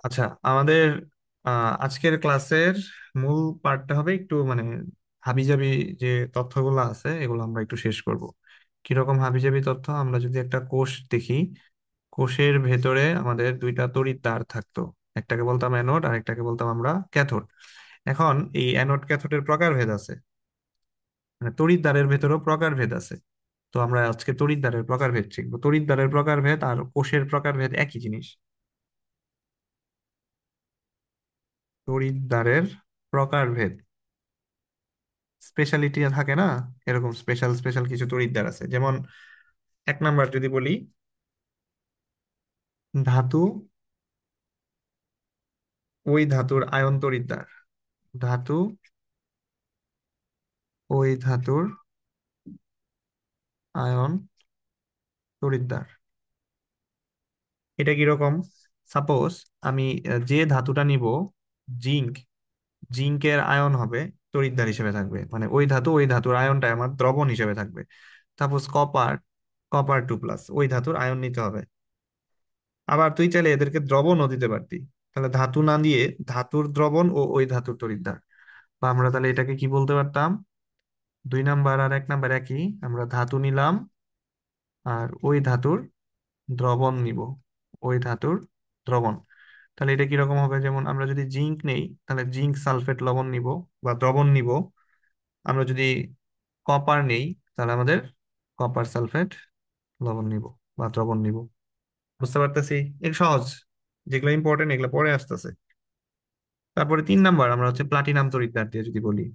আচ্ছা, আমাদের আজকের ক্লাসের মূল পার্টটা হবে একটু হাবিজাবি যে তথ্যগুলো আছে এগুলো আমরা একটু শেষ করব। কিরকম হাবিজাবি তথ্য? আমরা যদি একটা কোষ দেখি, কোষের ভেতরে আমাদের দুইটা তড়িৎদ্বার থাকতো। একটাকে বলতাম অ্যানোড আর একটাকে বলতাম আমরা ক্যাথোড। এখন এই অ্যানোড ক্যাথোডের প্রকারভেদ আছে, মানে তড়িৎদ্বারের ভেতরেও প্রকারভেদ আছে। তো আমরা আজকে তড়িৎদ্বারের প্রকারভেদ শিখবো। তড়িৎদ্বারের প্রকারভেদ আর কোষের প্রকারভেদ একই জিনিস। তড়িৎদ্বারের প্রকারভেদ স্পেশালিটি থাকে না, এরকম স্পেশাল স্পেশাল কিছু তড়িৎদ্বার আছে। যেমন এক নাম্বার যদি বলি, ধাতু, ওই ধাতুর আয়ন তড়িৎদ্বার। ধাতু, ওই ধাতুর আয়ন তড়িৎদ্বার। এটা কিরকম? সাপোজ আমি যে ধাতুটা নিব, জিঙ্ক, জিঙ্কের আয়ন হবে তড়িৎদ্বার হিসেবে থাকবে, মানে ওই ধাতু ওই ধাতুর আয়নটা আমার দ্রবণ হিসেবে থাকবে। সাপোজ কপার, কপার 2+, ওই ধাতুর আয়ন নিতে হবে। আবার তুই চাইলে এদেরকে দ্রবণও দিতে পারতি, তাহলে ধাতু না দিয়ে ধাতুর দ্রবণ ও ওই ধাতুর তড়িৎদ্বার। বা আমরা তাহলে এটাকে কি বলতে পারতাম? দুই নাম্বার আর এক নাম্বার একই, আমরা ধাতু নিলাম আর ওই ধাতুর দ্রবণ নিব, ওই ধাতুর দ্রবণ। তাহলে এটা কিরকম হবে? যেমন আমরা যদি জিঙ্ক নেই তাহলে জিঙ্ক সালফেট লবণ নিব বা দ্রবণ নিব। আমরা যদি কপার নেই তাহলে আমাদের কপার সালফেট লবণ নিব বা দ্রবণ নিব। বুঝতে পারতেছি? এর সহজ, যেগুলো ইম্পর্টেন্ট এগুলো পরে আসতেছে। তারপরে তিন নাম্বার আমরা হচ্ছে প্লাটিনাম তড়িৎদ্বার দিয়ে যদি বলি,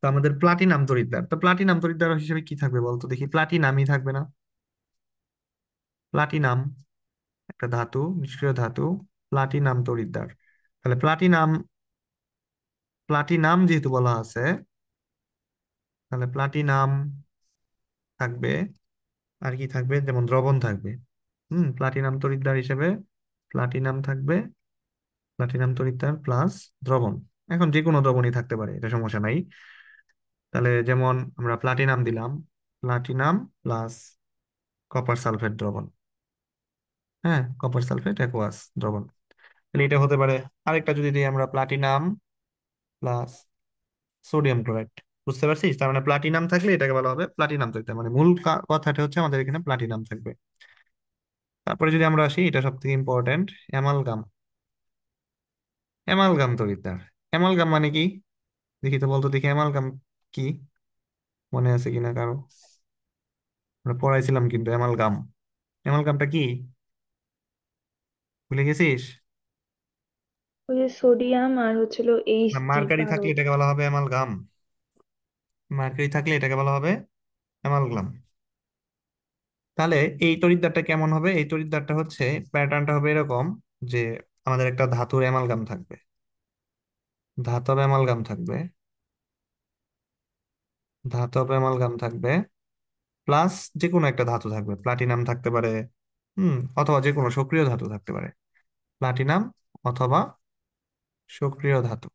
তো আমাদের প্লাটিনাম তড়িৎদ্বার, তো প্লাটিনাম তড়িৎদ্বার হিসেবে কি থাকবে বলতো দেখি? প্লাটিনামই থাকবে না? প্লাটিনাম একটা ধাতু, নিষ্ক্রিয় ধাতু, প্লাটিনাম তড়িৎদ্বার। তাহলে প্লাটিনাম, প্লাটিনাম যেহেতু বলা আছে, তাহলে প্লাটিনাম থাকবে। আর কি থাকবে? যেমন দ্রবণ থাকবে। প্লাটিনাম তড়িৎদ্বার হিসেবে প্লাটিনাম থাকবে, প্লাটিনাম তড়িৎদ্বার প্লাস দ্রবণ। এখন যে কোনো দ্রবণই থাকতে পারে, এটা সমস্যা নাই। তাহলে যেমন আমরা প্লাটিনাম দিলাম, প্লাটিনাম প্লাস কপার সালফেট দ্রবণ। হ্যাঁ, কপার সালফেট অ্যাকোয়াস দ্রবণ। তাহলে এটা হতে পারে। আরেকটা যদি দিই আমরা, প্লাটিনাম প্লাস সোডিয়াম ক্লোরাইড। বুঝতে পারছিস? তার মানে প্লাটিনাম থাকলে এটাকে বলা হবে প্লাটিনাম তড়িৎদ্বার, মানে মূল কথাটা হচ্ছে আমাদের এখানে প্লাটিনাম থাকবে। তারপরে যদি আমরা আসি, এটা সব থেকে ইম্পর্টেন্ট, অ্যামালগাম। অ্যামালগাম তড়িৎদ্বার। অ্যামালগাম মানে কি দেখি তো, বলতো দেখি অ্যামালগাম কি, মনে আছে কিনা কারো? আমরা পড়াইছিলাম কিন্তু অ্যামালগাম। অ্যামালগামটা কি, ভুলে গেছিস? ওই যে সোডিয়াম আর হচ্ছিল এইচ না, জি মার্কারি থাকলে বারো। এটাকে বলা হবে অ্যামালগাম। মার্কারি থাকলে এটাকে বলা হবে অ্যামালগাম। তাহলে এই তড়িৎদ্বারটা কেমন হবে? এই তড়িৎদ্বারটা হচ্ছে, প্যাটার্নটা হবে এরকম যে আমাদের একটা ধাতুর অ্যামালগাম থাকবে, ধাতব অ্যামালগাম থাকবে, ধাতব অ্যামালগাম থাকবে, প্লাস যে কোনো একটা ধাতু থাকবে, প্লাটিনাম থাকতে পারে, অথবা যে কোনো সক্রিয় ধাতু থাকতে পারে। প্লাটিনাম অথবা সক্রিয় ধাতু।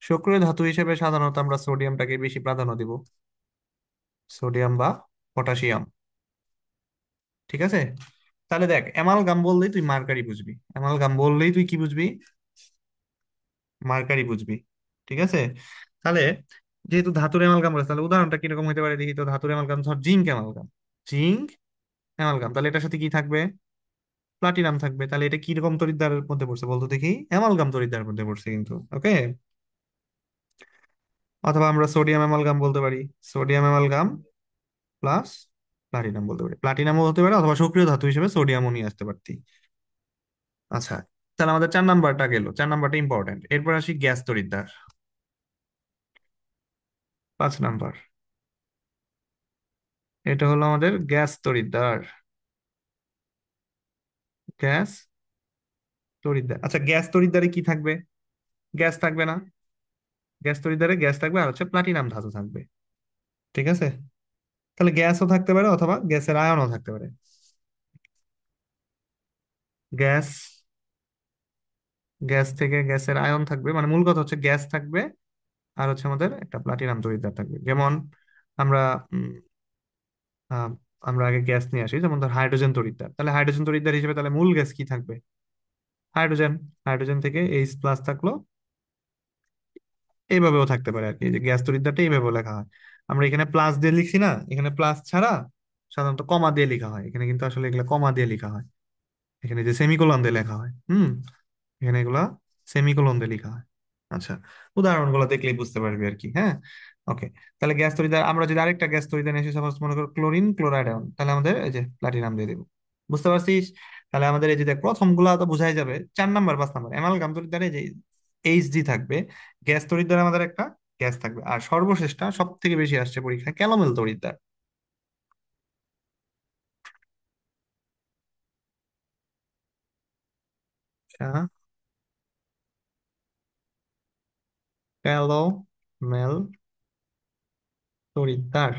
সক্রিয় ধাতু হিসেবে সাধারণত আমরা সোডিয়ামটাকে বেশি প্রাধান্য দিব, সোডিয়াম বা পটাশিয়াম। ঠিক আছে? তাহলে দেখ, অ্যামালগাম বললেই তুই মার্কারি বুঝবি, অ্যামালগাম বললেই তুই কি বুঝবি? মার্কারি বুঝবি। ঠিক আছে? তাহলে যেহেতু ধাতুর অ্যামালগাম বলে, তাহলে উদাহরণটা কিরকম হতে পারে দেখি তো? ধাতুর অ্যামালগাম, ধর জিঙ্ক অ্যামালগাম, জিঙ্ক অ্যামালগাম, তাহলে এটার সাথে কি থাকবে? প্লাটিনাম থাকবে। তাহলে এটা কিরকম তড়িৎদ্বারের মধ্যে পড়ছে বলতো দেখি? অ্যামালগাম তড়িৎদ্বারের মধ্যে পড়ছে কিন্তু। ওকে। অথবা আমরা সোডিয়াম অ্যামালগাম বলতে পারি, সোডিয়াম অ্যামালগাম প্লাস প্লাটিনাম বলতে পারি, প্লাটিনামও হতে পারে, অথবা সক্রিয় ধাতু হিসেবে সোডিয়ামও নিয়ে আসতে পারতি। আচ্ছা, তাহলে আমাদের চার নাম্বারটা গেল, চার নাম্বারটা ইম্পর্টেন্ট। এরপর আসি গ্যাস তড়িৎদ্বার, 5 নাম্বার। এটা হলো আমাদের গ্যাস তড়িৎদ্বার। গ্যাস তড়িৎদ্বার। আচ্ছা, গ্যাস তড়িৎদ্বারে কি থাকবে? গ্যাস থাকবে না? গ্যাস তড়িৎদ্বারে গ্যাস থাকবে আর হচ্ছে প্লাটিনাম ধাতু থাকবে। ঠিক আছে? তাহলে গ্যাসও থাকতে পারে অথবা গ্যাসের আয়নও থাকতে পারে। গ্যাস, গ্যাস থেকে গ্যাসের আয়ন থাকবে, মানে মূল কথা হচ্ছে গ্যাস থাকবে আর হচ্ছে আমাদের একটা প্লাটিনাম তড়িৎদ্বার থাকবে। যেমন আমরা উম, আমরা আগে গ্যাস নিয়ে আসি, যেমন ধর হাইড্রোজেন তড়িৎদ্বার। তাহলে হাইড্রোজেন তড়িৎদ্বার হিসেবে তাহলে মূল গ্যাস কি থাকবে? হাইড্রোজেন, হাইড্রোজেন থেকে এইচ প্লাস থাকলো, এইভাবেও থাকতে পারে আর কি। এই যে গ্যাস তড়িৎদ্বারটা এইভাবেও লেখা হয়। আমরা এখানে প্লাস দিয়ে লিখছি না, এখানে প্লাস ছাড়া সাধারণত কমা দিয়ে লেখা হয়, এখানে কিন্তু আসলে এগুলো কমা দিয়ে লেখা হয়। এখানে যে সেমিকোলন দিয়ে লেখা হয়, এখানে এগুলা সেমিকোলন দিয়ে লেখা হয়। আচ্ছা, উদাহরণগুলো দেখলেই বুঝতে পারবি আর কি। হ্যাঁ, ওকে। তাহলে গ্যাস তড়িৎদ্বার, আমরা যদি আরেকটা গ্যাস তড়িৎদ্বার এসে সাপোজ মনে করো ক্লোরিন ক্লোরাইড আয়ন, তাহলে আমাদের এই যে প্লাটিনাম দিয়ে দিব। বুঝতে পারছিস? তাহলে আমাদের এই যে দেখ, প্রথম গুলা তো বোঝাই যাবে, 4 নাম্বার 5 নাম্বার অ্যামালগাম তড়িৎদ্বারে যে এইচ জি থাকবে, গ্যাস তড়িৎদ্বারে আমাদের একটা গ্যাস থাকবে, আর সর্বশেষটা সব থেকে বেশি আসছে পরীক্ষায়, ক্যালোমেল তড়িৎদ্বার। আচ্ছা, ক্যালোমেল তড়িৎদ্বার,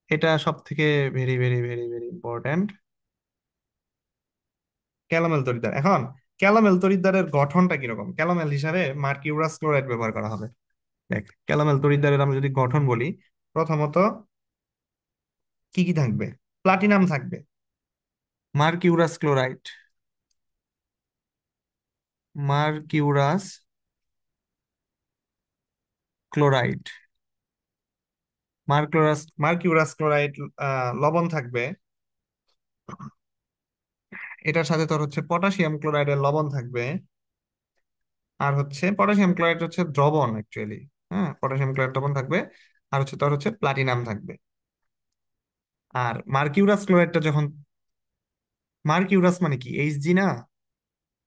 এটা সব থেকে very very very very important. Calomel তড়িৎদ্বার, এখন ক্যালামেল তড়িৎদ্বারের গঠনটা কিরকম? ক্যালামেল হিসাবে মার্কিউরাস ক্লোরাইড ব্যবহার করা হবে। দেখ, ক্যালামেল তড়িৎদ্বারের আমরা যদি গঠন বলি, প্রথমত কি কি থাকবে? প্লাটিনাম থাকবে, mercurous chloride, mercurous chloride, mercurous chloride, লবণ থাকবে। এটার সাথে তোর হচ্ছে পটাশিয়াম ক্লোরাইডের লবণ থাকবে। আর হচ্ছে পটাশিয়াম ক্লোরাইড হচ্ছে দ্রবণ অ্যাকচুয়ালি। হ্যাঁ, পটাশিয়াম ক্লোরাইড দ্রবণ থাকবে। আর হচ্ছে তোর হচ্ছে প্লাটিনাম থাকবে। আর মার্কিউরাস ক্লোরাইডটা যখন, মার্কিউরাস মানে কি, এইচ জি না?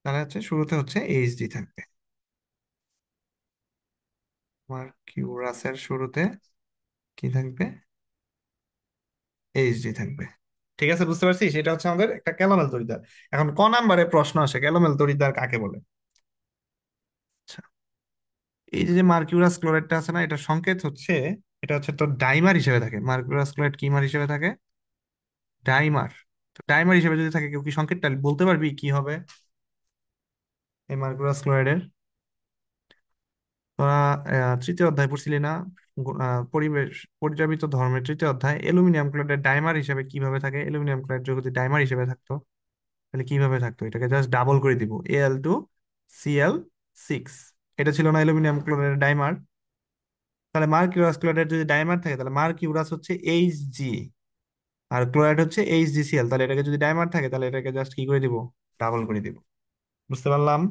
তাহলে হচ্ছে শুরুতে হচ্ছে এইচ জি থাকবে। মার্কিউরাসের শুরুতে কি থাকবে? এইচ জি থাকবে। ঠিক আছে, বুঝতে পারছিস? এটা হচ্ছে আমাদের একটা ক্যালোমেল তড়িৎদ্বার। এখন ক নাম্বারে প্রশ্ন আসে, ক্যালোমেল তড়িৎদ্বার কাকে বলে? আচ্ছা, এই যে যে মার্কিউরাস ক্লোরাইডটা আছে না, এটা সংকেত হচ্ছে, এটা হচ্ছে তোর ডাইমার হিসেবে থাকে। মার্কিউরাস ক্লোরাইড কি মার হিসেবে থাকে? ডাইমার। তো ডাইমার হিসেবে যদি থাকে, কেউ কি সংকেতটা বলতে পারবি কি হবে এই মার্কিউরাস ক্লোরাইডের? তোরা তৃতীয় অধ্যায় পড়ছিলি না? পরিবেশ পরিচালিত ধর্মের তৃতীয় অধ্যায়, অ্যালুমিনিয়াম ক্লোরাইড ডাইমার হিসেবে কিভাবে থাকে? অ্যালুমিনিয়াম ক্লোরাইড যদি ডাইমার হিসেবে থাকতো, তাহলে কিভাবে থাকতো? এটাকে জাস্ট ডাবল করে দিব, Al2Cl6। এটা ছিল না অ্যালুমিনিয়াম ক্লোরাইডের ডাইমার? তাহলে মার্কিউরাস ক্লোরাইডের যদি ডাইমার থাকে, তাহলে মার্কিউরাস হচ্ছে Hg, আর ক্লোরাইড হচ্ছে HgCl। তাহলে এটাকে যদি ডাইমার থাকে, তাহলে এটাকে জাস্ট কি করে দিব? ডাবল করে দিব। বুঝতে পারলাম?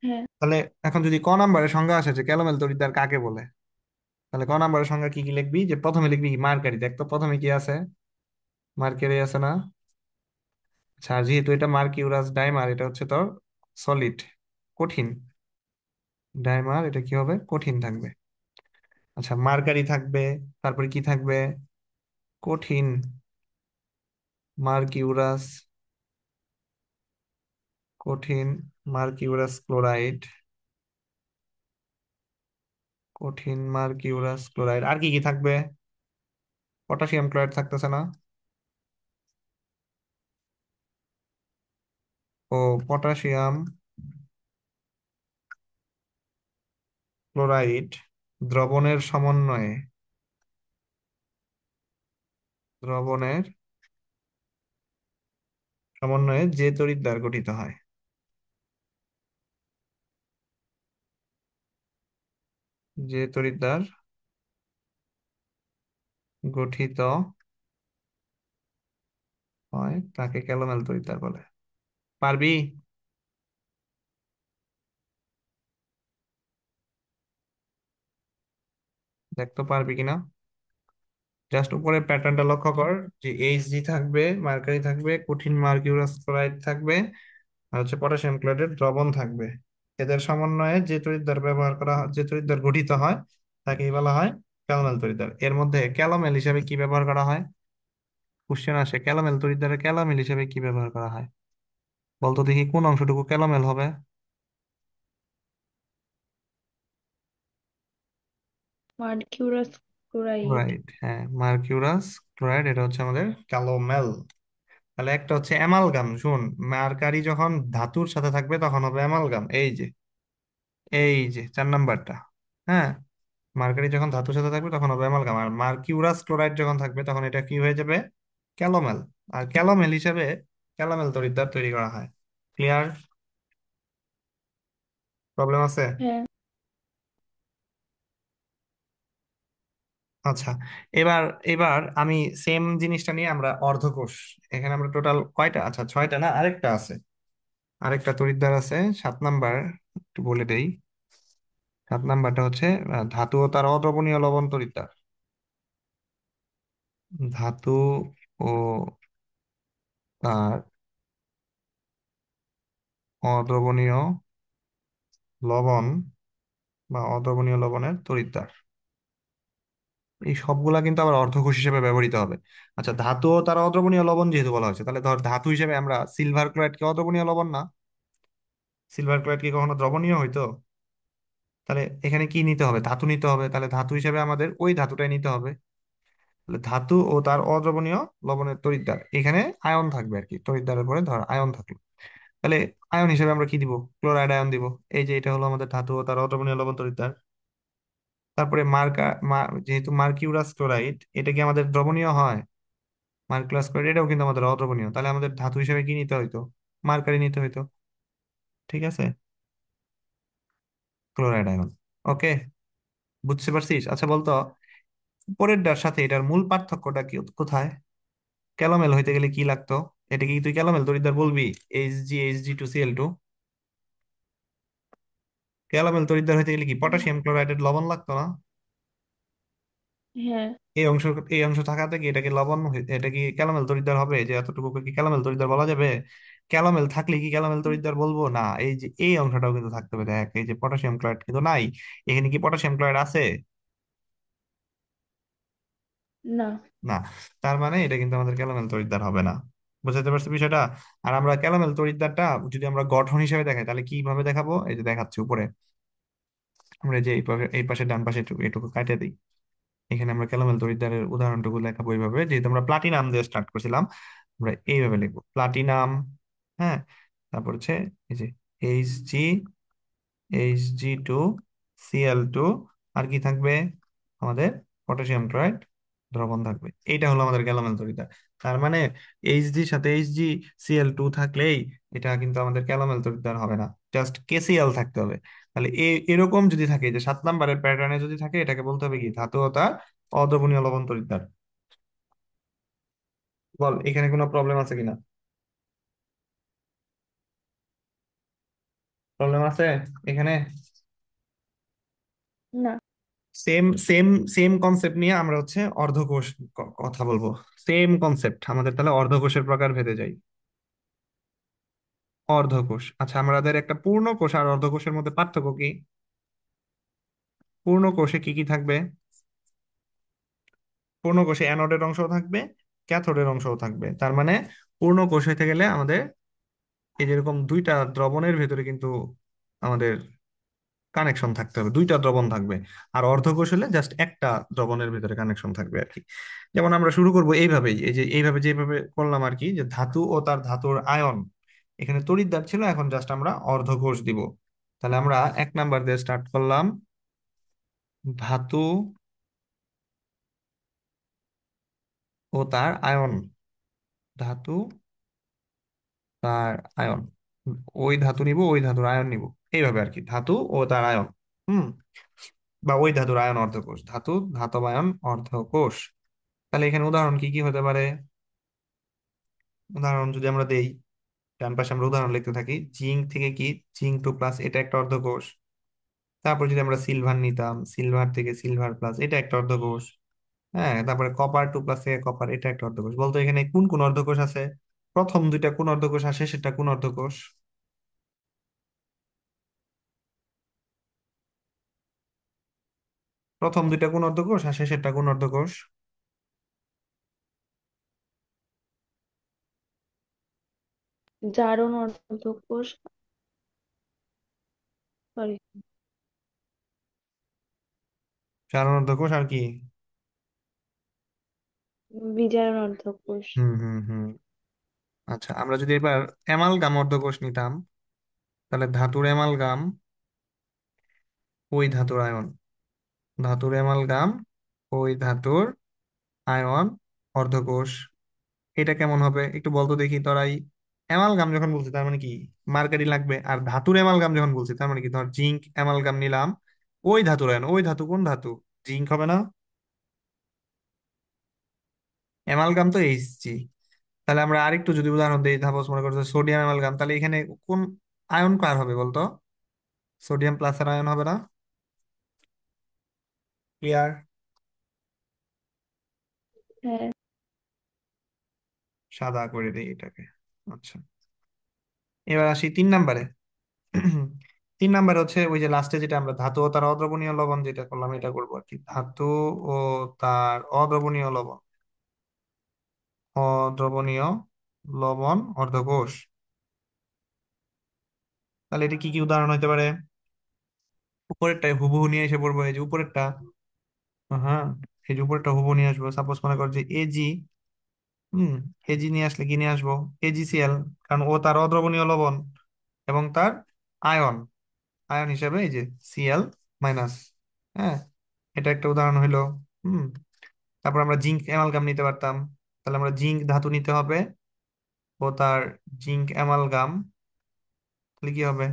হ্যাঁ। তাহলে এখন যদি ক নাম্বারের সংজ্ঞা আসে যে ক্যালোমেল তড়িৎদ্বার কাকে বলে, তাহলে ক নাম্বারের সংজ্ঞা কি কি লিখবি? যে প্রথমে লিখবি কি? মার্কারি। দেখ তো প্রথমে কি আছে, মার্কারি আছে না? আচ্ছা, আর যেহেতু এটা মার্কিউরাস ডাইমার, এটা হচ্ছে তোর সলিড, কঠিন। ডাইমার, এটা কি হবে? কঠিন থাকবে। আচ্ছা, মার্কারি থাকবে, তারপরে কি থাকবে? কঠিন মার্কিউরাস, কঠিন মার্কিউরাস ক্লোরাইড, কঠিন মার্কিউরাস ক্লোরাইড। আর কি কি থাকবে? পটাশিয়াম ক্লোরাইড থাকতেছে না? ও, পটাশিয়াম ক্লোরাইড দ্রবণের সমন্বয়ে, দ্রবণের সমন্বয়ে যে তড়িৎদ্বার গঠিত হয়, যে তড়িৎদ্বার গঠিত হয় তাকে ক্যালোমেল তড়িৎদ্বার বলে। পারবি? দেখ তো পারবি কিনা। জাস্ট উপরের প্যাটার্নটা লক্ষ্য কর, যে Hg থাকবে, মার্কারি থাকবে, কঠিন মার্কিউরাস ক্লোরাইড থাকবে, আর হচ্ছে পটাশিয়াম ক্লোরাইডের দ্রবণ থাকবে। এদের সমন্বয়ে যে তড়িৎদ্বার ব্যবহার করা হয়, যে তড়িৎদ্বার গঠিত হয়, তাকেই বলা হয় ক্যালোমেল তড়িৎদ্বার। এর মধ্যে ক্যালোমেল হিসেবে কি ব্যবহার করা হয়? কোশ্চেন আসে, ক্যালোমেল তড়িৎদ্বারের ক্যালোমেল হিসেবে কি ব্যবহার করা হয়? বলতো দেখি কোন অংশটুকু ক্যালোমেল হবে? Mercurous chloride. রাইট, হ্যাঁ, মার্কিউরাস ক্লোরাইড, এটা হচ্ছে আমাদের ক্যালোমেল। তাহলে একটা হচ্ছে অ্যামালগাম, শুন। মার্কারি যখন ধাতুর সাথে থাকবে তখন হবে অ্যামালগাম, এই যে, এই যে 4 নাম্বারটা। হ্যাঁ, মার্কারি যখন ধাতুর সাথে থাকবে তখন হবে অ্যামালগাম, আর মার্কিউরাস ক্লোরাইড যখন থাকবে তখন এটা কি হয়ে যাবে? ক্যালোমেল। আর ক্যালোমেল হিসাবে ক্যালামেল তরিদ্দার তৈরি করা হয়। ক্লিয়ার? প্রবলেম আছে? হ্যাঁ। আচ্ছা, এবার এবার আমি সেম জিনিসটা নিয়ে আমরা অর্ধকোষ, এখানে আমরা টোটাল কয়টা, আচ্ছা ছয়টা না, আরেকটা আছে, আরেকটা তরিদ্দার আছে 7 নাম্বার, একটু বলে দেই। 7 নাম্বারটা হচ্ছে ধাতু ও তার অদ্রবণীয় লবণ তরিদ্দার। ধাতু ও তার অদ্রবণীয় লবণ বা অদ্রবণীয় লবণের তরিদ্দার, এই সবগুলা কিন্তু আবার অর্ধকোষ হিসেবে ব্যবহৃত হবে। আচ্ছা, ধাতু ও তার অদ্রবণীয় লবণ যেহেতু বলা হয়েছে, তাহলে ধর ধাতু হিসেবে আমরা সিলভার ক্লোরাইড কি অদ্রবণীয় লবণ না? সিলভার ক্লোরাইড কি কখনো দ্রবণীয় হইতো? তাহলে এখানে কি নিতে হবে, ধাতু নিতে হবে, তাহলে ধাতু হিসেবে আমাদের ওই ধাতুটাই নিতে হবে। তাহলে ধাতু ও তার অদ্রবণীয় লবণের তড়িৎদ্বার, এখানে আয়ন থাকবে আর কি, তড়িৎদ্বারের পরে ধর আয়ন থাকলো। তাহলে আয়ন হিসেবে আমরা কি দিব? ক্লোরাইড আয়ন দিব। এই যে এটা হলো আমাদের ধাতু ও তার অদ্রবণীয় লবণ তড়িৎদ্বার। তারপরে যেহেতু মার্কিউরাস ক্লোরাইড, এটা কি আমাদের দ্রবণীয় হয়? মার্কুলাস ক্লোরাইড এটাও কিন্তু আমাদের অদ্রবণীয়, তাহলে আমাদের ধাতু হিসেবে কি নিতে হইতো? মার্কারি নিতে হইতো। ঠিক আছে, ক্লোরাইড আয়ন। ওকে, বুঝতে পারছিস? আচ্ছা বলতো, উপরেরটার সাথে এটার মূল পার্থক্যটা কি, কোথায়? ক্যালোমেল হইতে গেলে কি লাগতো? এটা কি তুই ক্যালোমেল তড়িৎদ্বার বলবি? Hg, Hg2Cl2। ক্যালোমেল তড়িৎদ্বার হইতে গেলে কি পটাশিয়াম ক্লোরাইডের লবণ লাগতো না? হ্যাঁ। এই অংশ, এই অংশ থাকাতে কি এটা কি লবণ এটা কি ক্যালোমেল তড়িৎদ্বার হবে? যে এতটুকু কি ক্যালোমেল তড়িৎদ্বার বলা যাবে? ক্যালোমেল থাকলে কি ক্যালোমেল তড়িৎদ্বার বলবো না? এই যে এই অংশটাও কিন্তু থাকতে হবে, দেখ এই যে পটাশিয়াম ক্লোরাইড কিন্তু নাই, এখানে কি পটাশিয়াম ক্লোরাইড আছে? না। না। তার মানে এটা কিন্তু আমাদের ক্যালোমেল তড়িৎদ্বার হবে না। বুঝতে পারছি বিষয়টা? আর আমরা ক্যালোমেল তড়িৎদ্বারটা যদি আমরা গঠন হিসেবে দেখাই, তাহলে কিভাবে দেখাবো? এই যে দেখাচ্ছি উপরে, আমরা এই যে এই পাশে ডান পাশে এটুকু কাটে দিই, এখানে আমরা ক্যালোমেল তড়িৎদ্বারের উদাহরণটুকু লেখাবো এইভাবে, যেহেতু আমরা প্লাটিনাম দিয়ে স্টার্ট করছিলাম, আমরা এইভাবে লিখবো প্লাটিনাম। হ্যাঁ, তারপর হচ্ছে এই যে Hg, Hg2Cl2, আর কি থাকবে আমাদের? পটাশিয়াম ক্লোরাইড দ্রবণ থাকবে। এইটা হলো আমাদের ক্যালোমেল তড়িৎদ্বার। তার মানে Hg সাথে HgCl2 থাকলেই এটা কিন্তু আমাদের ক্যালোমেল তড়িৎদ্বার হবে না, জাস্ট KCl থাকতে হবে। তাহলে এরকম যদি থাকে, যে 7 নাম্বারের প্যাটার্নে যদি থাকে, এটাকে বলতে হবে কি ধাতু ও তার অদ্রবণীয় লবণ তড়িৎদ্বার। বল এখানে কোনো প্রবলেম আছে কিনা? প্রবলেম আছে এখানে? না। সেম সেম সেম কনসেপ্ট নিয়ে আমরা হচ্ছে অর্ধকোষ কথা বলবো। সেম কনসেপ্ট আমাদের, তাহলে অর্ধকোষের প্রকার ভেদে যাই। অর্ধকোষ, আচ্ছা আমাদের একটা পূর্ণ কোষ আর অর্ধকোষের মধ্যে পার্থক্য কি? পূর্ণ কোষে কি কি থাকবে? পূর্ণ কোষে অ্যানোডের অংশও থাকবে, ক্যাথোডের অংশও থাকবে। তার মানে পূর্ণ কোষ হইতে গেলে আমাদের এই যেরকম দুইটা দ্রবণের ভেতরে কিন্তু আমাদের কানেকশন থাকতে হবে, দুইটা দ্রবণ থাকবে। আর অর্ধকোষ হলে জাস্ট একটা দ্রবণের ভিতরে কানেকশন থাকবে আর কি। যেমন আমরা শুরু করব এইভাবেই, এই যে এইভাবে যেভাবে করলাম আর কি, যে ধাতু ও তার ধাতুর আয়ন, এখানে তড়িৎদ্বার ছিল, এখন জাস্ট আমরা অর্ধকোষ দিব। তাহলে আমরা 1 নাম্বার দিয়ে স্টার্ট করলাম, ধাতু ও তার আয়ন। ধাতু, তার আয়ন, ওই ধাতু নিব, ওই ধাতুর আয়ন নিব, এইভাবে আর কি, ধাতু ও তার আয়ন। হুম, বা ওই ধাতুর আয়ন অর্ধকোষ, ধাতু ধাতব আয়ন অর্ধকোষ। তাহলে এখানে উদাহরণ কি কি হতে পারে? উদাহরণ যদি আমরা দেই, ডান পাশে আমরা উদাহরণ লিখতে থাকি, জিঙ্ক থেকে কি জিঙ্ক 2 প্লাস, এটা একটা অর্ধকোষ। তারপর যদি আমরা সিলভার নিতাম, সিলভার থেকে সিলভার প্লাস, এটা একটা অর্ধকোষ। হ্যাঁ, তারপরে কপার 2 প্লাস থেকে কপার, এটা একটা অর্ধকোষ। বলতো এখানে কোন কোন অর্ধকোষ আছে? প্রথম দুইটা কোন অর্ধকোষ আসে, সেটা কোন অর্ধকোষ? প্রথম দুইটা কোন অর্ধকোষ আসে, সেটা কোন অর্ধকোষ? জারণ অর্ধকোষ। সরি। চার অর্ধকোষ আর কি? বিজারণ অর্ধকোষ। হুম হুম হুম। আচ্ছা, আমরা যদি এবার অ্যামালগাম অর্ধকোষ নিতাম, তাহলে ধাতুর অ্যামালগাম, ওই ধাতুর আয়ন, ধাতুর অ্যামালগাম, ওই ধাতুর আয়ন অর্ধকোষ। এটা কেমন হবে একটু বলতো দেখি তোরাই। অ্যামালগাম যখন বলছি তার মানে কি, মার্কারি লাগবে। আর ধাতুর অ্যামালগাম যখন বলছি তার মানে কি, ধর জিঙ্ক অ্যামালগাম নিলাম, ওই ধাতুর আয়ন, ওই ধাতু কোন ধাতু, জিঙ্ক হবে না? অ্যামালগাম তো এইচজি। তাহলে আমরা আরেকটু যদি উদাহরণ দিই, সাপোজ মনে করছো সোডিয়াম অ্যামালগাম, তাহলে এখানে কোন আয়ন কার হবে বলতো? সোডিয়াম প্লাসের আয়ন হবে না? ক্লিয়ার? হ্যাঁ। সাদা করে দিই এটাকে। আচ্ছা, এবার আসি 3 নাম্বারে। 3 নাম্বার হচ্ছে ওই যে লাস্টে যেটা আমরা ধাতু ও তার অদ্রবণীয় লবণ যেটা করলাম, এটা করবো আর কি। ধাতু ও তার অদ্রবণীয় লবণ, অদ্রবণীয় লবণ অর্ধকোষ। তাহলে এটা কি কি উদাহরণ হতে পারে? উপরেরটায় হুবহু নিয়ে এসে পড়বো, এই যে উপরেরটা। হ্যাঁ, এই যে উপরেরটা হুবহু নিয়ে আসবো। সাপোজ মনে কর যে এজি। হুম, এজি নিয়ে আসলে কি নিয়ে আসবো? এজিসিএল। কারণ ও তার অদ্রবণীয় লবণ এবং তার আয়ন, আয়ন হিসেবে এই যে সিএল মাইনাস। হ্যাঁ, এটা একটা উদাহরণ হইলো। হুম, তারপর আমরা জিঙ্ক অ্যামালগাম নিতে পারতাম। তাহলে আমরা জিঙ্ক ধাতু নিতে হবে, ও তার জিঙ্ক অ্যামালগাম। তাহলে কি হবে?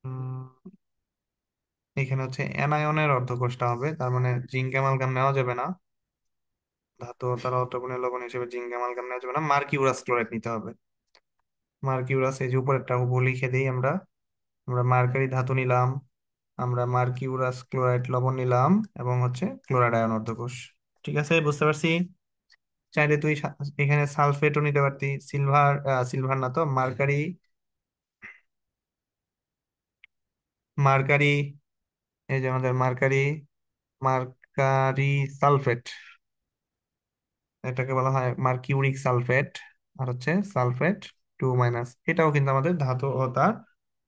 উম, এখানে হচ্ছে অ্যানায়নের অর্ধকোষটা হবে, তার মানে জিঙ্ক অ্যামালগাম নেওয়া যাবে না। ধাতু ও তার অর্ধকোণীয় লবণ হিসেবে জিঙ্ক অ্যামালগাম নেওয়া যাবে না, মার্কিউরাস ক্লোরাইড নিতে হবে। মার্কিউরাস, এই যে উপরেরটা হুবহু লিখে দিই আমরা। আমরা মার্কারি ধাতু নিলাম, আমরা মার্কিউরাস ক্লোরাইড লবণ নিলাম, এবং হচ্ছে ক্লোরাইড আয়ন অর্ধকোষ। ঠিক আছে, বুঝতে পারছি। চাইলে তুই এখানে সালফেটও নিতে পারতি, সিলভার, সিলভার না তো, মার্কারি, মার্কারি, এই যে আমাদের মার্কারি, মার্কারি সালফেট, এটাকে বলা হয় মার্কিউরিক সালফেট। আর হচ্ছে সালফেট 2 মাইনাস, এটাও কিন্তু আমাদের ধাতু ও তার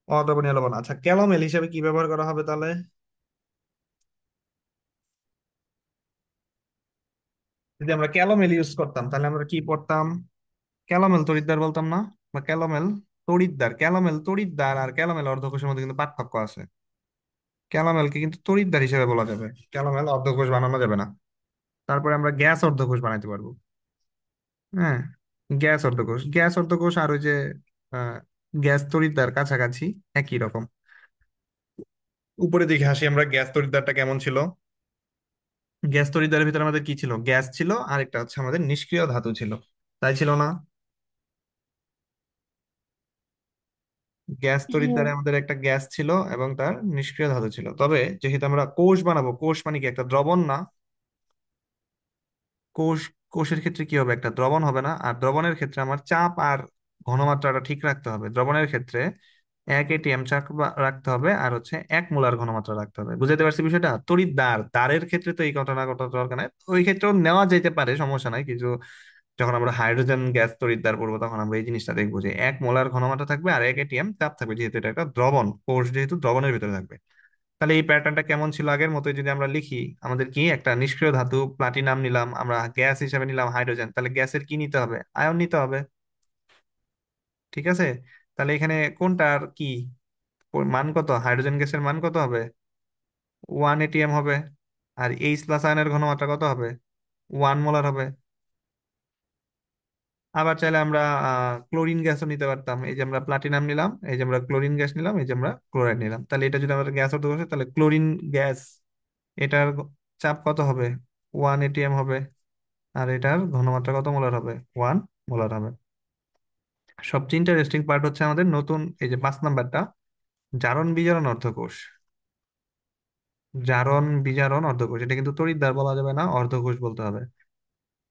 অদ্রবণীয় লবণ। আচ্ছা, ক্যালোমেল হিসেবে কি ব্যবহার করা হবে তাহলে? যদি আমরা ক্যালোমেল ইউজ করতাম তাহলে আমরা কি পড়তাম? ক্যালোমেল তড়িৎদ্বার বলতাম না? বা ক্যালোমেল তড়িৎদ্বার, ক্যালোমেল তড়িৎদ্বার আর ক্যালোমেল অর্ধকোষের মধ্যে কিন্তু পার্থক্য আছে। ক্যালোমেলকে কিন্তু তড়িৎদ্বার হিসেবে বলা যাবে, ক্যালোমেল অর্ধকোষ বানানো যাবে না। তারপরে আমরা গ্যাস অর্ধকোষ বানাইতে পারবো। হ্যাঁ, গ্যাস অর্ধকোষ, গ্যাস অর্ধকোষ আর ওই যে আহ, গ্যাস তড়িৎদ্বার কাছাকাছি, একই রকম। উপরে দেখে আসি আমরা গ্যাস তড়িৎদ্বারটা কেমন ছিল। গ্যাস তড়িৎদ্বারের ভিতরে আমাদের কি ছিল? গ্যাস ছিল, আর একটা হচ্ছে আমাদের নিষ্ক্রিয় ধাতু ছিল, তাই ছিল না? গ্যাস হ্যাঁ। তড়িৎদ্বারে আমাদের একটা গ্যাস ছিল এবং তার নিষ্ক্রিয় ধাতু ছিল। তবে যেহেতু আমরা কোষ বানাবো, কোষ মানে কি, একটা দ্রবণ না? কোষ, কোষের ক্ষেত্রে কি হবে? একটা দ্রবণ হবে না? আর দ্রবণের ক্ষেত্রে আমার চাপ আর ঘনমাত্রাটা ঠিক রাখতে হবে। দ্রবণের ক্ষেত্রে 1 ATM চাপ রাখতে হবে, আর হচ্ছে 1 মোলার ঘনমাত্রা রাখতে হবে। বুঝতে পারছি বিষয়টা? তড়িৎদ্বার, দ্বারের ক্ষেত্রে তো এই ঘটনা ঘটা দরকার নাই, ওই ক্ষেত্রেও নেওয়া যেতে পারে, সমস্যা নাই কিছু। যখন আমরা হাইড্রোজেন গ্যাস তড়িৎদ্বার পড়বো তখন আমরা এই জিনিসটা দেখবো যে 1 মোলার ঘনমাত্রা থাকবে আর 1 ATM চাপ থাকবে, যেহেতু এটা একটা দ্রবণ, কোষ যেহেতু দ্রবণের ভিতরে থাকবে। তাহলে এই প্যাটার্নটা কেমন ছিল আগের মতোই যদি আমরা লিখি, আমাদের কি একটা নিষ্ক্রিয় ধাতু প্লাটিনাম নিলাম, আমরা গ্যাস হিসেবে নিলাম হাইড্রোজেন, তাহলে গ্যাসের কি নিতে হবে? আয়ন নিতে হবে। ঠিক আছে, তাহলে এখানে কোনটার কি মান কত? হাইড্রোজেন গ্যাসের মান কত হবে? 1 ATM হবে। আর এইচ প্লাস আয়নের ঘনমাত্রা কত হবে? 1 মোলার হবে। আবার চাইলে আমরা ক্লোরিন গ্যাসও নিতে পারতাম। এই যে আমরা প্লাটিনাম নিলাম, এই যে আমরা ক্লোরিন গ্যাস নিলাম, এই যে আমরা ক্লোরাইড নিলাম, তাহলে এটা যদি আমাদের গ্যাস হতে বসে, তাহলে ক্লোরিন গ্যাস, এটার চাপ কত হবে? 1 ATM হবে। আর এটার ঘনমাত্রা কত মোলার হবে? 1 মোলার হবে। সবচেয়ে ইন্টারেস্টিং পার্ট হচ্ছে আমাদের নতুন এই যে 5 নাম্বারটা, জারণ বিজারণ অর্ধকোষ। জারণ বিজারণ অর্ধকোষ, এটা কিন্তু তড়িৎদ্বার বলা যাবে না, অর্ধকোষ বলতে হবে।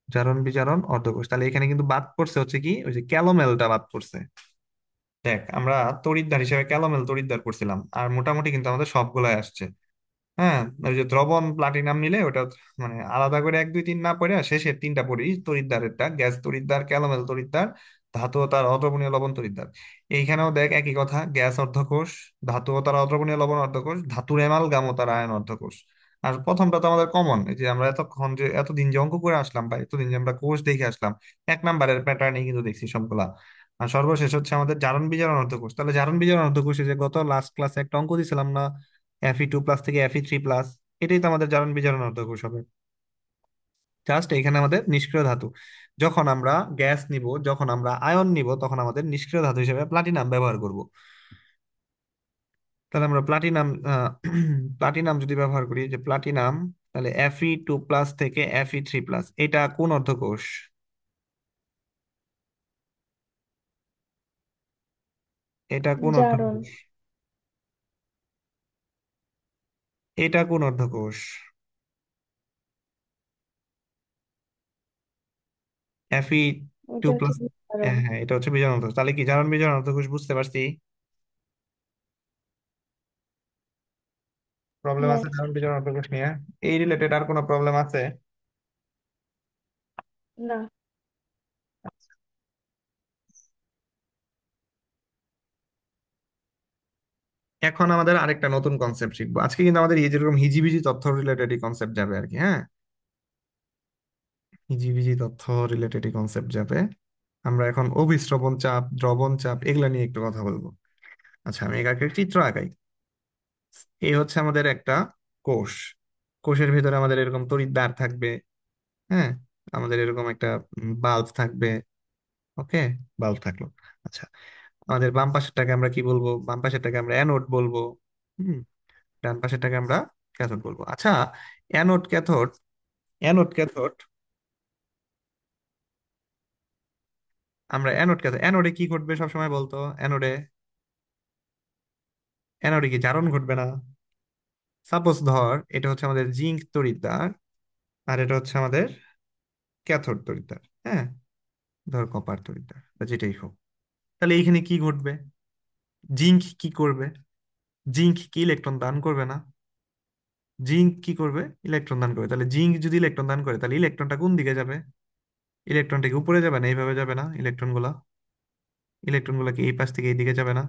জারণ বিজারণ অর্ধকোষ। তাহলে এখানে কিন্তু বাদ পড়ছে হচ্ছে কি, ওই যে ক্যালোমেলটা বাদ পড়ছে। দেখ, আমরা তড়িৎদ্বার হিসেবে ক্যালোমেল তড়িৎদ্বার করছিলাম, আর মোটামুটি কিন্তু আমাদের সবগুলাই আসছে। হ্যাঁ, ওই যে দ্রবণ প্লাটিনাম নিলে ওটা মানে আলাদা করে 1 2 3 না পড়ে শেষে 3টা পড়ি, তড়িৎদ্বারেরটা, গ্যাস তড়িৎদ্বার, ক্যালোমেল তড়িৎদ্বার, ধাতু ও তার অদ্রবণীয় লবণ তড়িৎদ্বার। এইখানেও দেখ একই কথা, গ্যাস অর্ধকোষ, ধাতু ও তার অদ্রবণীয় লবণ অর্ধকোষ, ধাতুর অ্যামালগাম ও তার আয়ন অর্ধকোষ। আর প্রথমটা তো আমাদের কমন, এই যে আমরা এতক্ষণ যে এতদিন যে অঙ্ক করে আসলাম বা এতদিন যে আমরা কোষ দেখে আসলাম, 1 নাম্বারের প্যাটার্নই কিন্তু দেখছি সবগুলা। আর সর্বশেষ হচ্ছে আমাদের জারণ বিজারণ অর্ধকোষ। তাহলে জারণ বিজারণ অর্ধকোষে যে গত লাস্ট ক্লাসে একটা অঙ্ক দিছিলাম না, Fe2+ থেকে Fe3+, এটাই তো আমাদের জারণ বিজারণ অর্ধকোষ হবে। জাস্ট এখানে আমাদের নিষ্ক্রিয় ধাতু। যখন আমরা গ্যাস নিব, যখন আমরা আয়ন নিব, তখন আমাদের নিষ্ক্রিয় ধাতু হিসেবে প্লাটিনাম ব্যবহার করব। তাহলে আমরা প্লাটিনাম প্লাটিনাম যদি ব্যবহার করি, যে প্লাটিনাম, তাহলে Fe2+ থেকে Fe3+, এটা কোন অর্ধকোষ? এটা কোন জারণ। অর্ধকোষ? এটা কোন অর্ধকোষ? Fe টু ওটা হচ্ছে প্লাস জারণ। হ্যাঁ, এটা হচ্ছে বিজারণ অর্ধকোষ। তাহলে কি জারণ বিজারণ অর্ধকোষ বুঝতে পারছি? প্রবলেম হ্যাঁ। আছে জারণ বিজারণ অর্ধকোষ নিয়ে? এই রিলেটেড আর কোনো প্রবলেম আছে? না। এখন আমাদের আরেকটা নতুন কনসেপ্ট শিখবো আজকে, কিন্তু আমাদের এই যেরকম হিজিবিজি তথ্য রিলেটেড কনসেপ্ট যাবে আর কি, হ্যাঁ। হিজিবিজি তথ্য রিলেটেড কনসেপ্ট যাবে। আমরা এখন অভিস্রবণ চাপ, দ্রবণ চাপ, এগুলা নিয়ে একটু কথা বলবো। আচ্ছা, আমি এটাকে চিত্র আঁকাই। এই হচ্ছে আমাদের একটা কোষ। কোষের ভিতরে আমাদের এরকম তড়িৎদ্বার থাকবে, হ্যাঁ। আমাদের এরকম একটা বাল্ব থাকবে। ওকে, বাল্ব থাকলো। আচ্ছা, আমাদের বাম পাশেরটাকে আমরা কি বলবো? বাম পাশেরটাকে আমরা অ্যানোড বলবো। হুম। ডান পাশেরটাকে আমরা ক্যাথোড বলবো। আচ্ছা, অ্যানোড ক্যাথোড, অ্যানোড ক্যাথোড, আমরা অ্যানোড ক্যাথোড, অ্যানোডে কি ঘটবে সবসময় বলতো? অ্যানোডে, অ্যানোডে কি জারণ ঘটবে না? সাপোজ ধর এটা হচ্ছে আমাদের জিঙ্ক তড়িৎদ্বার, আর এটা হচ্ছে আমাদের ক্যাথোড তড়িৎদ্বার, হ্যাঁ। ধর কপার তড়িৎদ্বার বা যেটাই হোক। তাহলে এইখানে কি ঘটবে? জিঙ্ক কি করবে? জিঙ্ক কি ইলেকট্রন দান করবে না? জিঙ্ক কি করবে? ইলেকট্রন দান করবে। তাহলে জিঙ্ক যদি ইলেকট্রন দান করে, তাহলে ইলেকট্রনটা কোন দিকে যাবে? ইলেকট্রনটা কি উপরে যাবে না এইভাবে যাবে না? ইলেকট্রনগুলা, ইলেকট্রনগুলা কি এই পাশ থেকে এই দিকে যাবে না?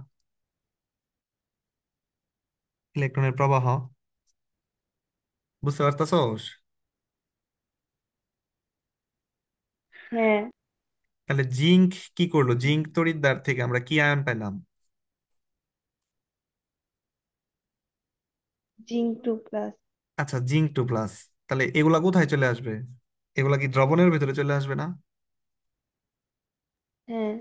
ইলেকট্রনের প্রবাহ, বুঝতে পারতাছোস? হ্যাঁ। তাহলে জিঙ্ক কি করলো? জিঙ্ক তড়িৎদ্বার থেকে আমরা কি আয়ন পেলাম? জিঙ্ক 2+। আচ্ছা, জিঙ্ক 2+। তাহলে এগুলা কোথায় চলে আসবে? এগুলা কি দ্রবণের ভিতরে চলে আসবে না? হ্যাঁ।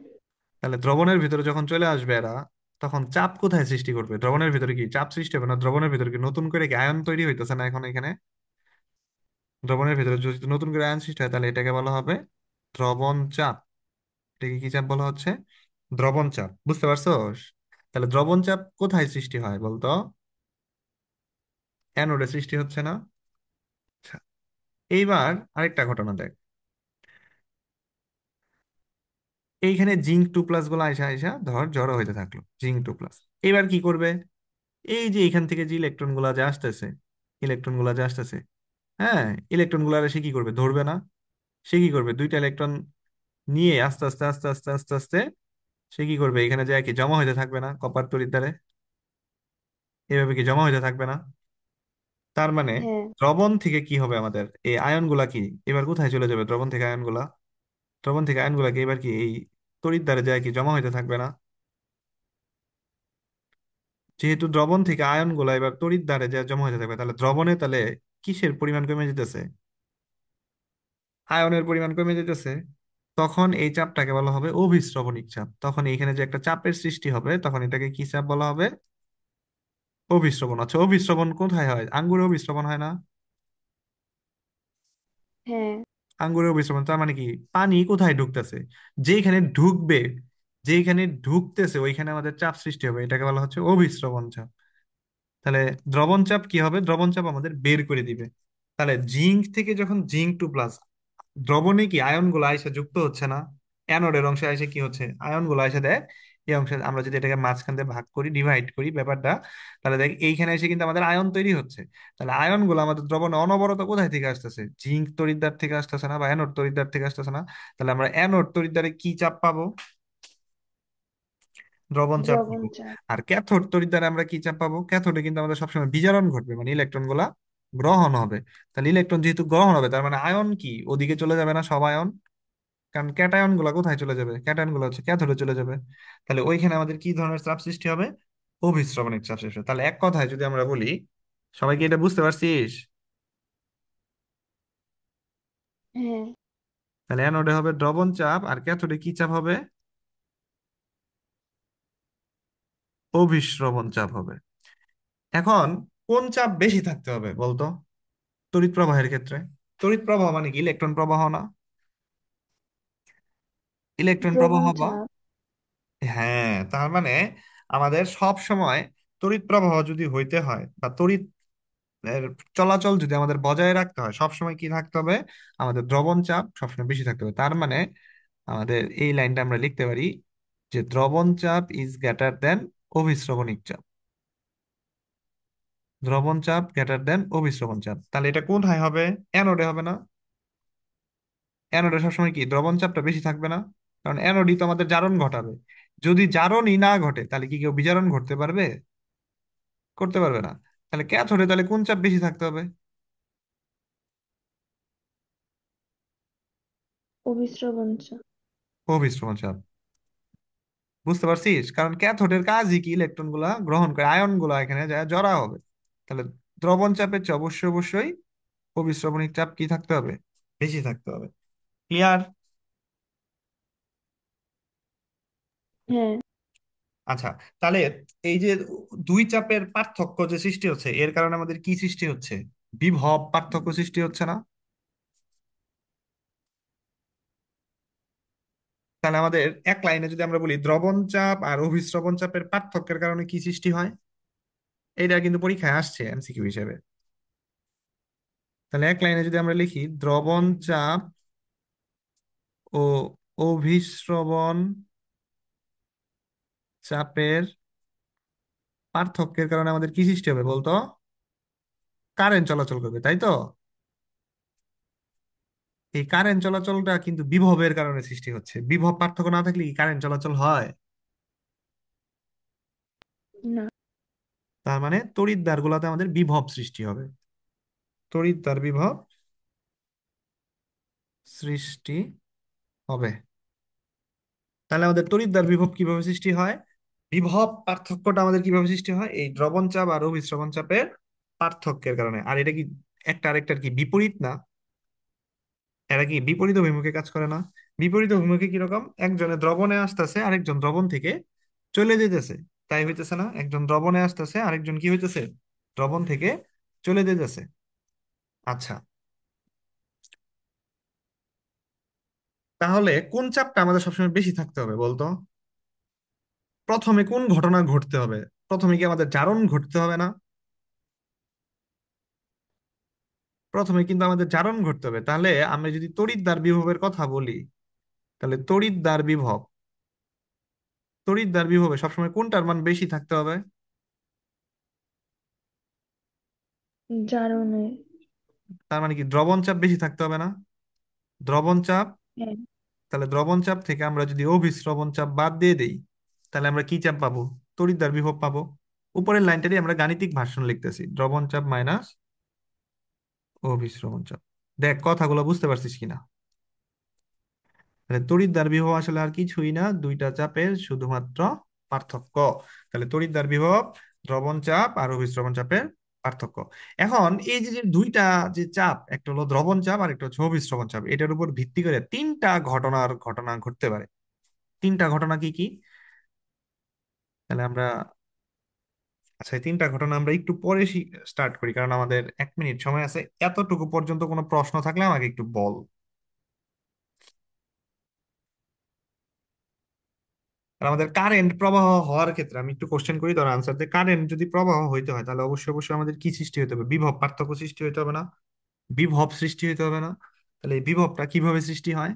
তাহলে দ্রবণের ভিতরে যখন চলে আসবে এরা, তখন চাপ কোথায় সৃষ্টি করবে? দ্রবণের ভিতরে কি চাপ সৃষ্টি হবে না? দ্রবণের ভিতরে কি নতুন করে কি আয়ন তৈরি হইতেছে না এখন এখানে? দ্রবণের ভিতরে যদি নতুন করে আয়ন সৃষ্টি হয়, তাহলে এটাকে বলা হবে দ্রবণ চাপ। এটাকে কি চাপ বলা হচ্ছে? দ্রবণ চাপ। বুঝতে পারছোস? তাহলে দ্রবণ চাপ কোথায় সৃষ্টি হয় বলতো? অ্যানোডে সৃষ্টি হচ্ছে না? আচ্ছা, এইবার আরেকটা ঘটনা দেখ। এইখানে জিঙ্ক 2+ গুলো আইসা আইসা ধর জড়ো হইতে থাকলো, জিঙ্ক 2+। এবার কি করবে? এই যে এখান থেকে যে ইলেকট্রন গুলা যে আসতেছে, ইলেকট্রন গুলা যে আসতেছে, হ্যাঁ, ইলেকট্রন গুলা সে কি করবে? ধরবে না? সে কি করবে? দুইটা ইলেকট্রন নিয়ে আস্তে আস্তে আস্তে আস্তে আস্তে আস্তে সে কি করবে? এখানে যায় কি জমা হইতে থাকবে না কপার তড়িৎদ্বারে? এভাবে কি জমা হইতে থাকবে না? তার মানে হ্যাঁ। দ্রবণ থেকে কি হবে আমাদের? এই আয়ন গুলা কি এবার কোথায় চলে যাবে? দ্রবণ থেকে আয়ন গুলা, দ্রবণ থেকে আয়ন গুলা কি এবার কি এই তড়িৎদ্বারে যায় কি জমা হইতে থাকবে না? যেহেতু দ্রবণ থেকে আয়ন গুলা এবার তড়িৎদ্বারে যা জমা হতে থাকবে, তাহলে দ্রবণে তাহলে কিসের পরিমাণ কমে যেতেছে? আয়নের পরিমাণ কমে যেতেছে। তখন এই চাপটাকে বলা হবে অভিস্রবণিক চাপ। তখন এইখানে যে একটা চাপের সৃষ্টি হবে, তখন এটাকে কি চাপ বলা হবে? অভিস্রবণ। আচ্ছা, অভিস্রবণ কোথায় হয়? আঙ্গুরে অভিস্রবণ হয় না? হ্যাঁ। আঙ্গুরে অভিস্রবণ তার মানে কি? পানি কোথায় ঢুকতেছে, যেখানে ঢুকবে, যেখানে ঢুকতেছে ওইখানে আমাদের চাপ সৃষ্টি হবে, এটাকে বলা হচ্ছে অভিস্রবণ চাপ। তাহলে দ্রবণ চাপ কি হবে? দ্রবণ চাপ আমাদের বের করে দিবে। তাহলে জিঙ্ক থেকে যখন জিঙ্ক 2+, দ্রবণে কি আয়ন গুলো আইসা যুক্ত হচ্ছে না? অ্যানোডের অংশে আইসা কি হচ্ছে? আয়ন গুলো আইসা দেয় এই অংশে। আমরা যদি এটাকে মাঝখান দিয়ে ভাগ করি, ডিভাইড করি ব্যাপারটা, তাহলে দেখ এইখানে এসে কিন্তু আমাদের আয়ন তৈরি হচ্ছে। তাহলে আয়ন গুলো আমাদের দ্রবণে অনবরত কোথায় থেকে আসতেছে? জিঙ্ক তড়িৎদ্বার থেকে আসতেছে না? বা অ্যানোড তড়িৎদ্বার থেকে আসতেছে না? তাহলে আমরা অ্যানোড তড়িৎদ্বারে কি চাপ পাবো? দ্রবণ চাপ পাবো। দ্রবণ চাপ। আর ক্যাথোড তড়িৎ দ্বারা আমরা কি চাপ পাবো? ক্যাথোডে কিন্তু আমাদের সবসময় বিজারণ ঘটবে, মানে ইলেকট্রন গুলা গ্রহণ হবে। তাহলে ইলেকট্রন যেহেতু গ্রহণ হবে, তার মানে আয়ন কি ওদিকে চলে যাবে না সব আয়ন? কারণ ক্যাটায়ন গুলা কোথায় চলে যাবে? ক্যাটায়ন গুলো হচ্ছে ক্যাথোডে চলে যাবে। তাহলে ওইখানে আমাদের কি ধরনের চাপ সৃষ্টি হবে? অভিস্রবণিক চাপ সৃষ্টি হবে। তাহলে এক কথায় যদি আমরা বলি, সবাই কি এটা বুঝতে পারছিস? হ্যাঁ। তাহলে অ্যানোডে হবে দ্রবণ চাপ, আর ক্যাথোডে কি চাপ হবে? অভিস্রবণ চাপ হবে। এখন কোন চাপ বেশি থাকতে হবে বলতো তড়িৎ প্রবাহের ক্ষেত্রে? তড়িৎ প্রবাহ মানে কি ইলেকট্রন প্রবাহ না? ইলেকট্রন প্রবাহ দ্রবণ বা, চাপ। হ্যাঁ, তার মানে আমাদের সব সময় তড়িৎ প্রবাহ যদি হইতে হয় বা তড়িৎ এর চলাচল যদি আমাদের বজায় রাখতে হয়, সবসময় কি থাকতে হবে? আমাদের দ্রবণ চাপ সবসময় বেশি থাকতে হবে। তার মানে আমাদের এই লাইনটা আমরা লিখতে পারি যে দ্রবণ চাপ ইজ গ্রেটার দেন অভিস্রবণিক চাপ। দ্রবণ চাপ গ্রেটার দেন অভিস্রবণ চাপ। তাহলে এটা কোথায় হবে? অ্যানোডে হবে না? অ্যানোডে সবসময় কি দ্রবণ চাপটা বেশি থাকবে না? কারণ অ্যানোডই তো আমাদের জারণ ঘটাবে। যদি জারণই না ঘটে তাহলে কি কেউ বিজারণ ঘটতে পারবে? করতে পারবে না। তাহলে ক্যাথোডে তাহলে কোন চাপ বেশি থাকতে হবে? অভিস্রবণ চাপ। অভিস্রবণ চাপ। বুঝতে পারছিস? কারণ ক্যাথোডের কাজই কি ইলেকট্রন গুলা গ্রহণ করে, আয়ন গুলা এখানে যায় জড়া হবে। তাহলে দ্রবণ চাপের চেয়ে অবশ্যই অবশ্যই অভিস্রবণিক চাপ কি থাকতে হবে? বেশি থাকতে হবে। ক্লিয়ার? হ্যাঁ। আচ্ছা, তাহলে এই যে দুই চাপের পার্থক্য যে সৃষ্টি হচ্ছে, এর কারণে আমাদের কি সৃষ্টি হচ্ছে? বিভব পার্থক্য সৃষ্টি হচ্ছে না? তাহলে আমাদের এক লাইনে যদি আমরা বলি দ্রবণ চাপ আর অভিস্রবণ চাপের পার্থক্যের কারণে কি সৃষ্টি হয়, এটা কিন্তু পরীক্ষায় আসছে এমসিকিউ হিসেবে। তাহলে এক লাইনে যদি আমরা লিখি দ্রবণ চাপ ও অভিস্রবণ চাপের পার্থক্যের কারণে আমাদের কি সৃষ্টি হবে বলতো? কারেন্ট চলাচল করবে, তাই তো? এই কারেন্ট চলাচলটা কিন্তু বিভবের কারণে সৃষ্টি হচ্ছে। বিভব পার্থক্য না থাকলে কি কারেন্ট চলাচল হয়? না। তার মানে তড়িৎদ্বার গুলাতে আমাদের বিভব সৃষ্টি হবে। তড়িৎদ্বার বিভব সৃষ্টি হবে। তাহলে আমাদের তড়িৎদ্বার বিভব কিভাবে সৃষ্টি হয়? বিভব পার্থক্যটা আমাদের কিভাবে সৃষ্টি হয়? এই দ্রবণ চাপ আর অভিস্রবণ চাপের পার্থক্যের কারণে। আর এটা কি একটা আরেকটার কি বিপরীত না? এরা কি বিপরীত অভিমুখে কাজ করে না? বিপরীত অভিমুখে কিরকম? একজনে দ্রবণে আসতেছে, আরেকজন দ্রবণ থেকে চলে যেতেছে। তাই হইতেছে না? একজন দ্রবণে আসতেছে, আরেকজন কি হইতেছে? দ্রবণ থেকে চলে যেতেছে। আচ্ছা, তাহলে কোন চাপটা আমাদের সবসময় বেশি থাকতে হবে বলতো? প্রথমে কোন ঘটনা ঘটতে হবে? প্রথমে কি আমাদের জারণ ঘটতে হবে না? প্রথমে কিন্তু আমাদের জারণ ঘটতে হবে। তাহলে আমরা যদি তড়িৎদ্বার বিভবের কথা বলি, তাহলে তড়িৎদ্বার বিভবে সবসময় কোনটার মান বেশি থাকতে হবে? জারণে। তার মানে কি দ্রবণ চাপ বেশি থাকতে হবে না? দ্রবণ চাপ। হ্যাঁ। তাহলে দ্রবণ চাপ থেকে আমরা যদি অভিস্রবণ চাপ বাদ দিয়ে দেই, তাহলে আমরা কি চাপ পাবো? তড়িৎদ্বার বিভব পাবো। উপরের লাইনটারই আমরা গাণিতিক ভার্সন লিখতেছি, দ্রবণ চাপ মাইনাস অভিস্রবণ চাপ। দেখ কথাগুলো বুঝতে পারছিস কিনা? তাহলে তড়িৎদ্বার বিভব আসলে আর কিছুই না, দুইটা চাপের শুধুমাত্র পার্থক্য। তাহলে তড়িৎদ্বার বিভব দ্রবণ চাপ আর অভিস্রবণ চাপের পার্থক্য। এখন এই যে যে দুইটা যে চাপ, একটা হলো দ্রবণ চাপ আর একটা হচ্ছে অভিস্রবণ চাপ, এটার উপর ভিত্তি করে তিনটা ঘটনা ঘটতে পারে। তিনটা ঘটনা কি কি? তাহলে আমরা, আচ্ছা, এই তিনটা ঘটনা আমরা একটু পরে স্টার্ট করি, কারণ আমাদের 1 মিনিট সময় আছে। এতটুকু পর্যন্ত কোনো প্রশ্ন থাকলে আমাকে একটু বল। আর আমাদের কারেন্ট প্রবাহ হওয়ার ক্ষেত্রে আমি একটু কোশ্চেন করি, ধর আনসার যে কারেন্ট যদি প্রবাহ হইতে হয় তাহলে অবশ্যই অবশ্যই আমাদের কি সৃষ্টি হতে হবে? বিভব পার্থক্য সৃষ্টি হতে হবে না? বিভব সৃষ্টি হতে হবে না? তাহলে এই বিভবটা কিভাবে সৃষ্টি হয়?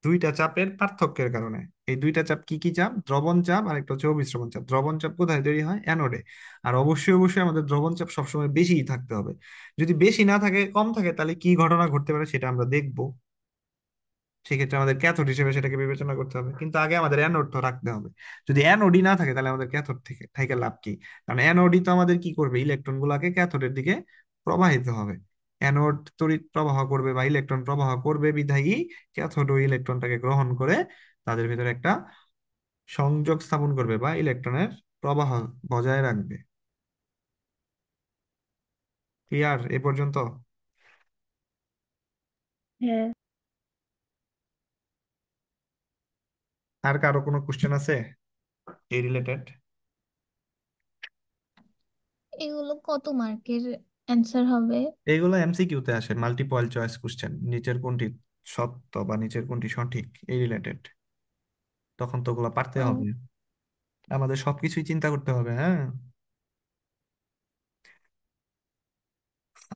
দুইটা চাপের পার্থক্যের কারণে। এই দুইটা চাপ কি কি চাপ? দ্রবণ চাপ আর একটা হচ্ছে অভিস্রবণ চাপ। দ্রবণ চাপ কোথায় তৈরি হয়? অ্যানোডে। আর অবশ্যই অবশ্যই আমাদের দ্রবণ চাপ সবসময় বেশিই থাকতে হবে। যদি বেশি না থাকে, কম থাকে, তাহলে কি ঘটনা ঘটতে পারে সেটা আমরা দেখবো। সেক্ষেত্রে আমাদের ক্যাথোড হিসেবে সেটাকে বিবেচনা করতে হবে, কিন্তু আগে আমাদের অ্যানোড তো রাখতে হবে। যদি অ্যানোডই না থাকে তাহলে আমাদের ক্যাথোড থেকে থেকে লাভ কি? কারণ অ্যানোডই তো আমাদের কি করবে? ইলেকট্রন গুলাকে ক্যাথোডের দিকে প্রবাহিত হবে। অ্যানোড তড়িৎ প্রবাহ করবে বা ইলেকট্রন প্রবাহ করবে, বিধায়ী ক্যাথোড ওই ইলেকট্রনটাকে গ্রহণ করে তাদের ভিতরে একটা সংযোগ স্থাপন করবে বা ইলেকট্রনের প্রবাহ বজায় রাখবে। ক্লিয়ার এ পর্যন্ত? হ্যাঁ। আর কারো কোনো কোশ্চেন আছে এই রিলেটেড? এগুলো কত মার্কের অ্যান্সার হবে? এইগুলো এমসিকিউ তে আসে, মাল্টিপল চয়েস কোশ্চেন, নিচের কোনটি সত্য বা নিচের কোনটি সঠিক এই রিলেটেড। তখন তো ওগুলো পারতে ও। হবে, আমাদের সবকিছুই চিন্তা করতে হবে, হ্যাঁ।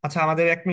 আচ্ছা, আমাদের 1 মিনিট